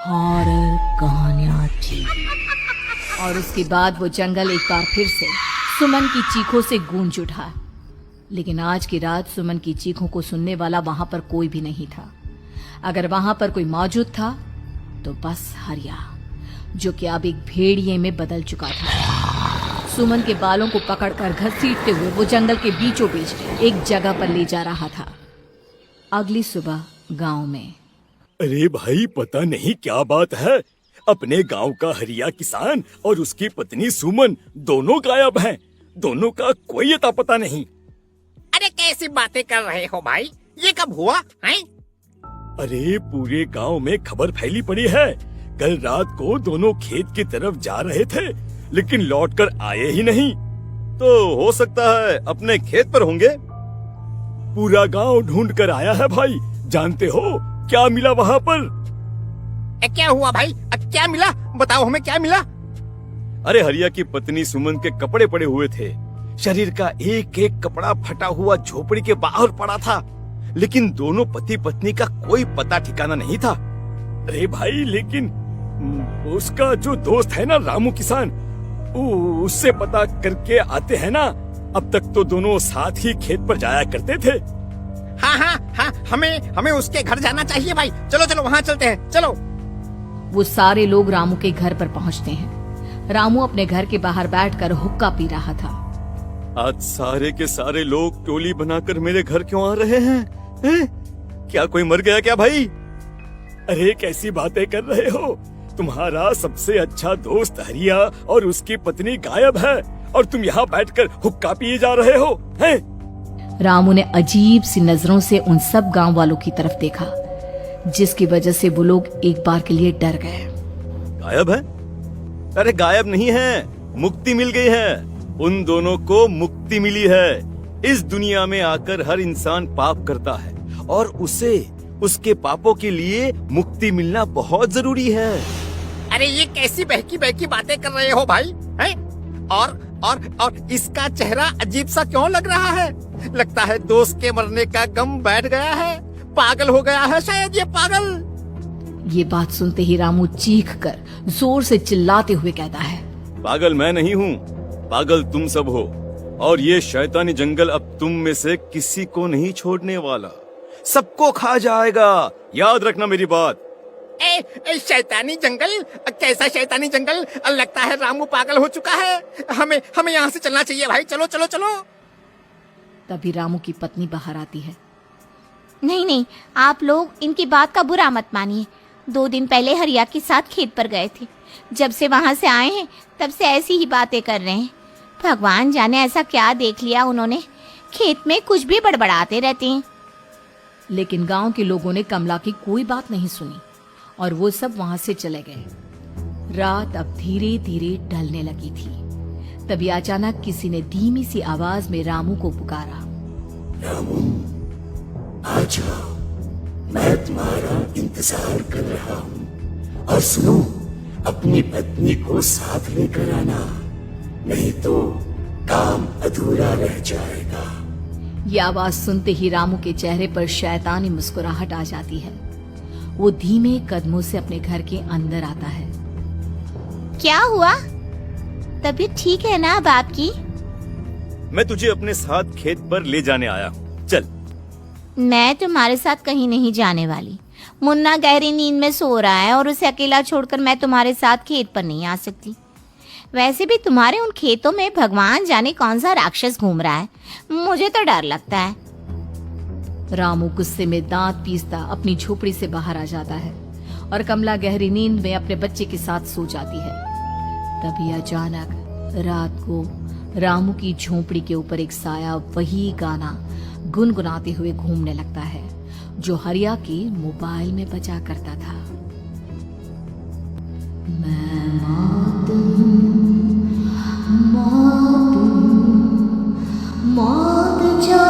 Horror कहानियां थी। और उसके बाद वो जंगल एक बार फिर से सुमन की चीखों से गूंज उठा। लेकिन आज की रात सुमन की चीखों को सुनने वाला वहां पर कोई भी नहीं था। अगर वहां पर कोई मौजूद था तो बस हरिया, जो कि अब एक भेड़िए में बदल चुका था। सुमन के बालों को पकड़कर घसीटते हुए वो जंगल के बीचों बीच एक जगह पर ले जा रहा था। अगली सुबह गांव में। अरे भाई, पता नहीं क्या बात है, अपने गांव का हरिया किसान और उसकी पत्नी सुमन दोनों गायब हैं। दोनों का कोई अता पता नहीं। अरे कैसी बातें कर रहे हो भाई, ये कब हुआ है? अरे पूरे गांव में खबर फैली पड़ी है। कल रात को दोनों खेत की तरफ जा रहे थे, लेकिन लौटकर आए ही नहीं। तो हो सकता है अपने खेत पर होंगे। पूरा गांव ढूंढ कर आया है भाई। जानते हो क्या मिला वहाँ पर? क्या हुआ भाई? क्या मिला? बताओ हमें क्या मिला? अरे हरिया की पत्नी सुमन के कपड़े पड़े हुए थे। शरीर का एक एक कपड़ा फटा हुआ झोपड़ी के बाहर पड़ा था, लेकिन दोनों पति पत्नी का कोई पता ठिकाना नहीं था। अरे भाई, लेकिन उसका जो दोस्त है ना रामू किसान, उससे पता करके आते हैं ना। अब तक तो दोनों साथ ही खेत पर जाया करते थे। हाँ, हमें उसके घर जाना चाहिए भाई। चलो चलो वहाँ चलते हैं, चलो। वो सारे लोग रामू के घर पर पहुँचते हैं। रामू अपने घर के बाहर बैठकर हुक्का पी रहा था। आज सारे के सारे लोग टोली बनाकर मेरे घर क्यों आ रहे हैं? क्या कोई मर गया क्या भाई? अरे कैसी बातें कर रहे हो? तुम्हारा सबसे अच्छा दोस्त हरिया और उसकी पत्नी गायब है, और तुम यहाँ बैठकर हुक्का पिए जा रहे हो हैं? रामू ने अजीब सी नजरों से उन सब गांव वालों की तरफ देखा, जिसकी वजह से वो लोग एक बार के लिए डर गए। गायब है? अरे गायब नहीं है, मुक्ति मिल गई है। उन दोनों को मुक्ति मिली है। इस दुनिया में आकर हर इंसान पाप करता है, और उसे उसके पापों के लिए मुक्ति मिलना बहुत जरूरी है। अरे ये कैसी बहकी बहकी बातें कर रहे हो भाई, हैं? और इसका चेहरा अजीब सा क्यों लग रहा है? लगता है दोस्त के मरने का गम बैठ गया है। पागल हो गया है शायद ये पागल। ये बात सुनते ही रामू चीख कर जोर से चिल्लाते हुए कहता है, पागल मैं नहीं हूँ, पागल तुम सब हो। और ये शैतानी जंगल अब तुम में से किसी को नहीं छोड़ने वाला, सबको खा जाएगा। याद रखना मेरी बात। शैतानी जंगल? कैसा शैतानी जंगल? लगता है रामू पागल हो चुका है। हमें यहाँ से चलना चाहिए भाई। चलो चलो चलो। तभी रामू की पत्नी बाहर आती है। नहीं, आप लोग इनकी बात का बुरा मत मानिए। 2 दिन पहले हरिया के साथ खेत पर गए थे। जब से वहां से आए हैं तब से ऐसी ही बातें कर रहे हैं। भगवान जाने ऐसा क्या देख लिया उन्होंने, खेत में कुछ भी बड़बड़ाते रहते हैं। लेकिन गांव के लोगों ने कमला की कोई बात नहीं सुनी, और वो सब वहां से चले गए। रात अब धीरे धीरे ढलने लगी थी। तभी अचानक किसी ने धीमी सी आवाज में रामू को पुकारा। रामू, आ जाओ, मैं तुम्हारा इंतजार कर रहा हूँ। और सुनो, अपनी पत्नी को साथ लेकर आना, नहीं तो काम अधूरा रह जाएगा। ये आवाज सुनते ही रामू के चेहरे पर शैतानी मुस्कुराहट आ जाती है। वो धीमे कदमों से अपने घर के अंदर आता है। क्या हुआ? तबीयत ठीक है ना अब आपकी? मैं तुझे अपने साथ खेत पर ले जाने आया हूँ, चल। मैं तुम्हारे साथ कहीं नहीं जाने वाली। मुन्ना गहरी नींद में सो रहा है, और उसे अकेला छोड़कर मैं तुम्हारे साथ खेत पर नहीं आ सकती। वैसे भी तुम्हारे उन खेतों में भगवान जाने कौन सा राक्षस घूम रहा है, मुझे तो डर लगता है। रामू गुस्से में दांत पीसता अपनी झोपड़ी से बाहर आ जाता है, और कमला गहरी नींद में अपने बच्चे के साथ सो जाती है। तभी अचानक रात को रामू की झोपड़ी के ऊपर एक साया वही गाना गुनगुनाते हुए घूमने लगता है, जो हरिया के मोबाइल में बजा करता था। मैं मौत जो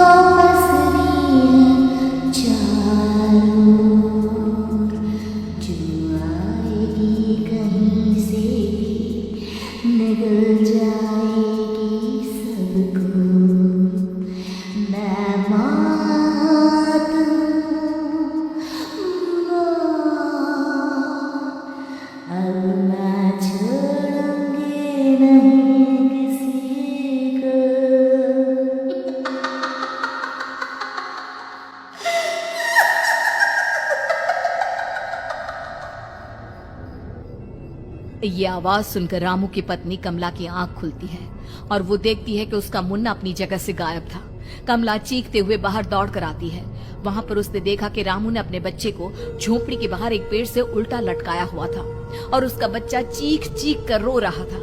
ये आवाज सुनकर रामू की पत्नी कमला की आंख खुलती है और वो देखती है कि उसका मुन्ना अपनी जगह से गायब था। कमला चीखते हुए बाहर दौड़ कर आती है। वहां पर उसने देखा कि रामू ने अपने बच्चे को झोपड़ी के बाहर एक पेड़ से उल्टा लटकाया हुआ था और उसका बच्चा चीख चीख कर रो रहा था।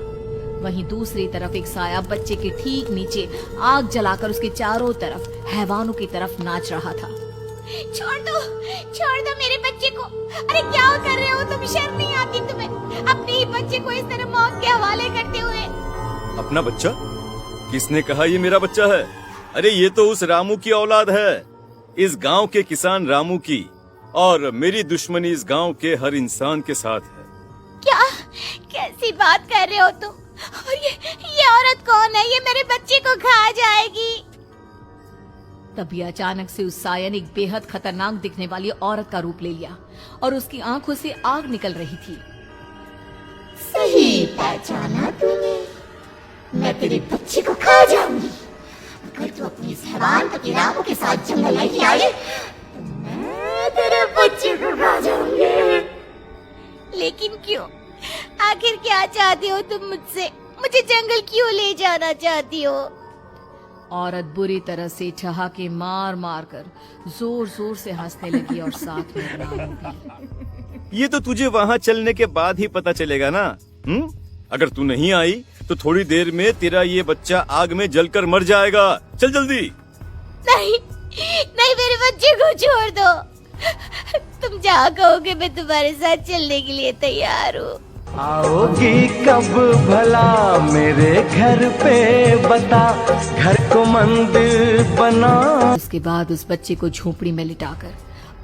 वहीं दूसरी तरफ एक साया बच्चे के ठीक नीचे आग जलाकर उसके चारों तरफ हैवानों की तरफ नाच रहा था। छोड़ दो मेरे बच्चे को। अरे क्या कर रहे हो तुम? शर्म नहीं आती तुम्हें अपने ही बच्चे को इस तरह मौत के हवाले करते हुए? अपना बच्चा? किसने कहा ये मेरा बच्चा है? अरे ये तो उस रामू की औलाद है, इस गांव के किसान रामू की, और मेरी दुश्मनी इस गांव के हर इंसान के साथ है। क्या कैसी बात कर रहे हो तुम? और ये औरत कौन है? ये मेरे बच्चे को खा जाएगी। तभी अचानक से उस साया ने एक बेहद खतरनाक दिखने वाली औरत का रूप ले लिया और उसकी आंखों से आग निकल रही थी। सही पहचाना तूने, मैं तेरे बच्चे को खा जाऊंगी। अगर तू अपनी इस हैवान पति रामू के साथ जंगल नहीं आई तो मैं तेरे बच्चे को खा जाऊंगी। लेकिन क्यों? आखिर क्या चाहती हो तुम मुझसे? मुझे जंगल क्यों ले जाना चाहती हो? औरत बुरी तरह से ठहाके मार मार कर जोर जोर से हंसने लगी और साथ में रामू भी। ये तो तुझे वहाँ चलने के बाद ही पता चलेगा ना। अगर तू नहीं आई तो थोड़ी देर में तेरा ये बच्चा आग में जलकर मर जाएगा। चल जल्दी। नहीं नहीं, मेरे बच्चे को छोड़ दो। तुम जहाँ कहोगे मैं तुम्हारे साथ चलने के लिए तैयार हूँ। आओगी कब भला मेरे घर पे बता, घर को मंदिर बना। उसके बाद उस बच्चे को झोपड़ी में लिटाकर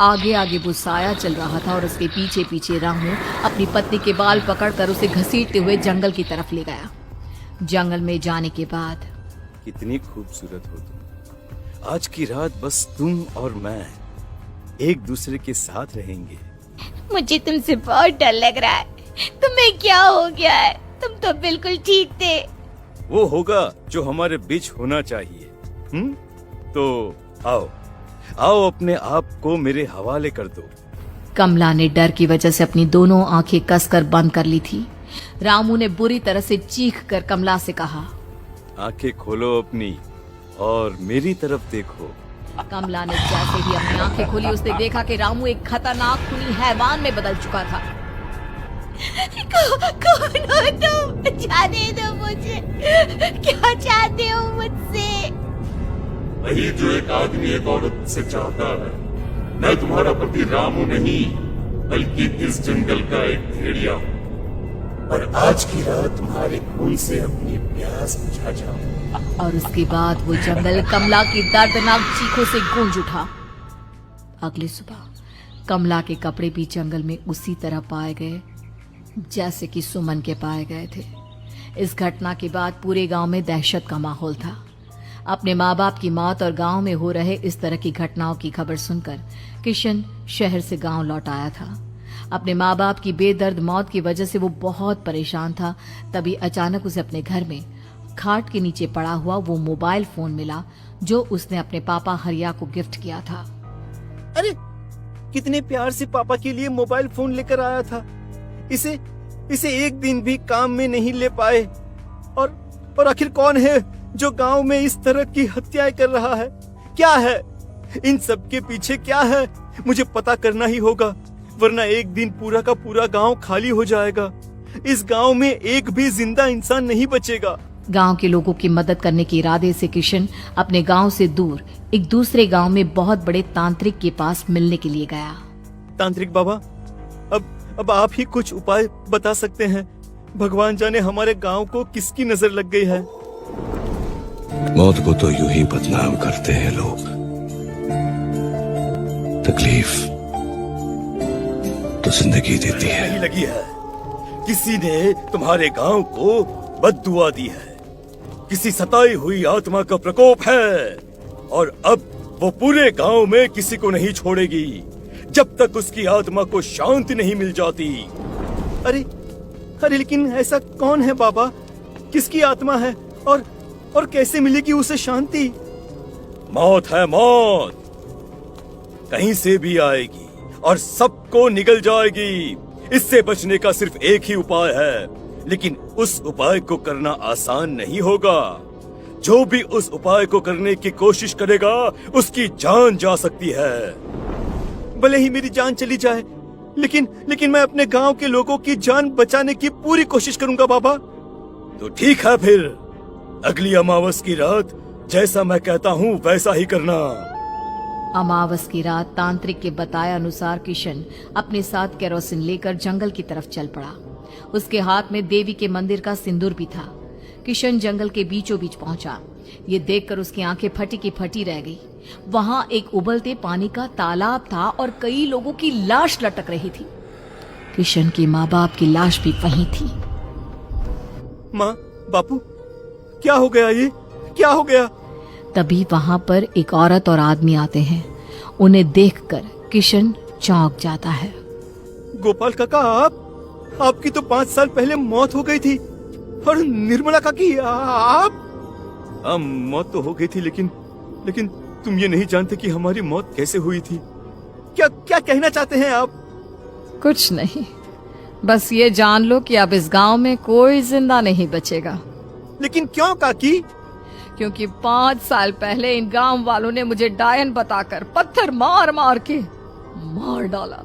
आगे आगे वो साया चल रहा था और उसके पीछे पीछे रामू अपनी पत्नी के बाल पकड़कर उसे घसीटते हुए जंगल की तरफ ले गया। जंगल में जाने के बाद, कितनी खूबसूरत हो तुम। आज की रात बस तुम और मैं एक दूसरे के साथ रहेंगे। मुझे तुमसे बहुत डर लग रहा है। तुम्हें क्या हो गया है? तुम तो बिल्कुल ठीक थे। वो होगा जो हमारे बीच होना चाहिए। तो आओ आओ, अपने आप को मेरे हवाले कर दो। कमला ने डर की वजह से अपनी दोनों आंखें कसकर बंद कर ली थी। रामू ने बुरी तरह से चीख कर कमला से कहा, आंखें खोलो अपनी और मेरी तरफ देखो। कमला ने जैसे ही अपनी आंखें खोली उसने देखा कि रामू एक खतरनाक खूनी हैवान में बदल चुका था। कौन हो तुम? जाने दो मुझे। क्या चाहते हो मुझसे? वही जो एक आदमी एक औरत से चाहता है। मैं तुम्हारा पति रामू नहीं, बल्कि इस जंगल का एक भेड़िया हूँ, और आज की रात तुम्हारे खून से अपनी प्यास बुझा जाऊं। और उसके बाद वो जंगल कमला की दर्दनाक चीखों से गूंज उठा। अगली सुबह कमला के कपड़े भी जंगल में उसी तरह पाए गए जैसे कि सुमन के पाए गए थे। इस घटना के बाद पूरे गांव में दहशत का माहौल था। अपने माँ बाप की मौत और गांव में हो रहे इस तरह की घटनाओं की खबर सुनकर किशन शहर से गांव लौट आया था। अपने माँ बाप की बेदर्द मौत की वजह से वो बहुत परेशान था। तभी अचानक उसे अपने घर में खाट के नीचे पड़ा हुआ वो मोबाइल फोन मिला जो उसने अपने पापा हरिया को गिफ्ट किया था। अरे कितने प्यार से पापा के लिए मोबाइल फोन लेकर आया था। इसे एक दिन भी काम में नहीं ले पाए। और आखिर कौन है जो गांव में इस तरह की हत्याएं कर रहा है? क्या है इन सब के पीछे? क्या है? मुझे पता करना ही होगा, वरना एक दिन पूरा का पूरा गांव खाली हो जाएगा। इस गांव में एक भी जिंदा इंसान नहीं बचेगा। गांव के लोगों की मदद करने के इरादे से किशन अपने गांव से दूर एक दूसरे गांव में बहुत बड़े तांत्रिक के पास मिलने के लिए गया। तांत्रिक बाबा, अब आप ही कुछ उपाय बता सकते हैं। भगवान जाने हमारे गांव को किसकी नजर लग गई है। मौत को तो यूं ही बदनाम करते हैं लोग। तकलीफ तो जिंदगी देती है। नहीं लगी है। किसी ने तुम्हारे गांव को बद्दुआ दी है। किसी सताई हुई आत्मा का प्रकोप है, और अब वो पूरे गांव में किसी को नहीं छोड़ेगी जब तक उसकी आत्मा को शांति नहीं मिल जाती। अरे लेकिन ऐसा कौन है बाबा? किसकी आत्मा है और कैसे मिलेगी उसे शांति? मौत है मौत, कहीं से भी आएगी और सबको निगल जाएगी। इससे बचने का सिर्फ एक ही उपाय है, लेकिन उस उपाय को करना आसान नहीं होगा। जो भी उस उपाय को करने की कोशिश करेगा उसकी जान जा सकती है। भले ही मेरी जान चली जाए, लेकिन मैं अपने गांव के लोगों की जान बचाने की पूरी कोशिश करूंगा बाबा। तो ठीक है, फिर अगली अमावस की रात जैसा मैं कहता हूँ वैसा ही करना। अमावस की रात तांत्रिक के बताए अनुसार किशन अपने साथ केरोसिन लेकर जंगल की तरफ चल पड़ा। उसके हाथ में देवी के मंदिर का सिंदूर भी था। किशन जंगल के बीचों बीच पहुंचा। ये देखकर उसकी आंखें फटी की फटी रह गई। वहां एक उबलते पानी का तालाब था और कई लोगों की लाश लटक रही थी। किशन के माँ बाप की लाश भी वहीं थी। माँ, बापू, क्या हो गया? ये क्या हो गया? तभी वहां पर एक औरत और आदमी आते हैं। उन्हें देखकर किशन चौंक जाता है। गोपाल काका, आपकी तो 5 साल पहले मौत हो गई थी। और निर्मला काकी, आप? हाँ, मौत तो हो गई थी, लेकिन तुम ये नहीं जानते कि हमारी मौत कैसे हुई थी। क्या कहना चाहते हैं आप? कुछ नहीं, बस ये जान लो कि अब इस गांव में कोई जिंदा नहीं बचेगा। लेकिन क्यों काकी? क्योंकि 5 साल पहले इन गांव वालों ने मुझे डायन बताकर पत्थर मार मार के मार डाला।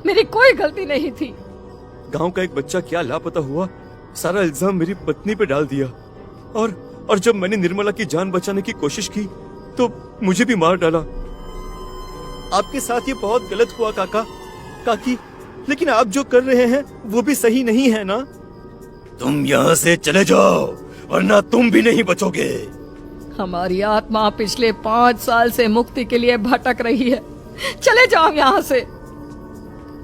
मेरी कोई गलती नहीं थी। गांव का एक बच्चा क्या लापता हुआ, सारा इल्जाम मेरी पत्नी पे डाल दिया। और जब मैंने निर्मला की जान बचाने की कोशिश की तो मुझे भी मार डाला। आपके साथ ये बहुत गलत हुआ काकी, लेकिन आप जो कर रहे हैं वो भी सही नहीं है ना? तुम यहाँ से चले जाओ, वरना तुम भी नहीं बचोगे। हमारी आत्मा पिछले 5 साल से मुक्ति के लिए भटक रही है। चले जाओ यहाँ से।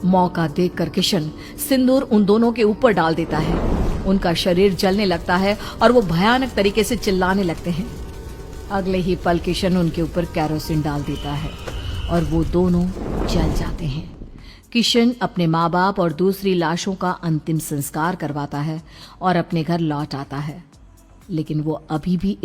मौका देखकर किशन सिंदूर उन दोनों के ऊपर डाल देता है। उनका शरीर जलने लगता है और वो भयानक तरीके से चिल्लाने लगते हैं। अगले ही पल किशन उनके ऊपर केरोसिन डाल देता है और वो दोनों जल जाते हैं। किशन अपने माँ बाप और दूसरी लाशों का अंतिम संस्कार करवाता है और अपने घर लौट आता है, लेकिन वो अभी भी